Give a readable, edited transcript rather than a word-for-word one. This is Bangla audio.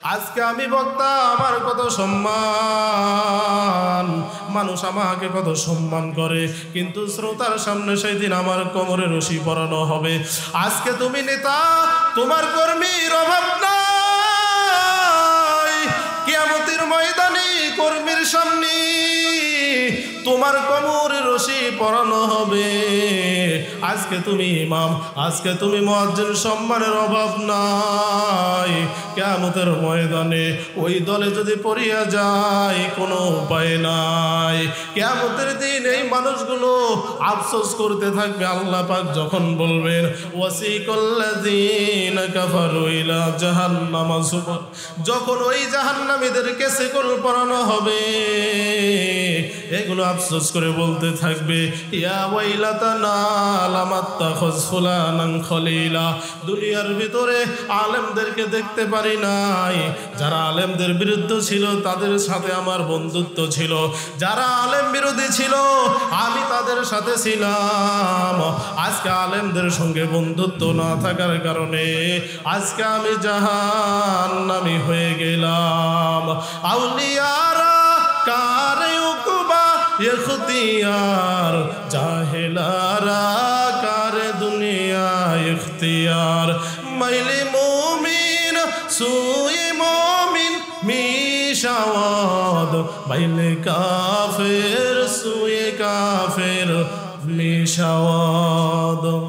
আজকে আমি বক্তা, আমার কত সম্মান, মানুষ আমাকে কত সম্মান করে, কিন্তু শ্রোতার সামনে সেই দিন আমার কোমরে রশি পরানো হবে। আজকে তুমি নেতা, তোমার কর্মীর অভাব নাই, কিয়ামতের ময়দানে কর্মীর সামনে তোমার কোমরে রশি পরানো হবে। আজকে তুমি ইমাম, আজকে তুমি মুয়াজ্জিন, সম্মানের অভাব নাই। কিয়ামতের ময়দানে ওই দলে যদি পড়িয়া যায় কোনো উপায় নাই। কিয়ামতের দিন এই মানুষগুলো আফসোস করতে থাকবে। আল্লাহ পাক যখন বলবেন ওয়াসিকাল্লাযীনা কাফারু ইলা জাহান্নাম যুমর, যখন ওই জাহান্নামীদেরকে শিকল পরানো হবে, এগুলো আফসোস করে বলতে থাকবে ইয়া ওয়াইলাতানা লামাত্তাখাজ ফুলানান খলিলা। দুনিয়ার ভিতরে আলেমদেরকে দেখতে পারি নাই, যারা আলেমদের বিরুদ্ধে ছিল তাদের সাথে আমার বন্ধুত্ব ছিল, যারা আলেম বিরোধী ছিল আমি তাদের সাথে ছিলাম। আজকে আলেমদের সঙ্গে বন্ধুত্ব না থাকার কারণে আজকে আমি জাহান্নামী হয়ে গেলাম। আউলিয়ারা কারে উকবা ইখতিয়ার, জাহেলারা কারে দুনিয়া ইখতিয়ার। মাইলে মুমিন সুয়ে মুমিন মিশাওয়াদ, মাইলে কাফের সুয়ে কাফের মিশাওয়াদ।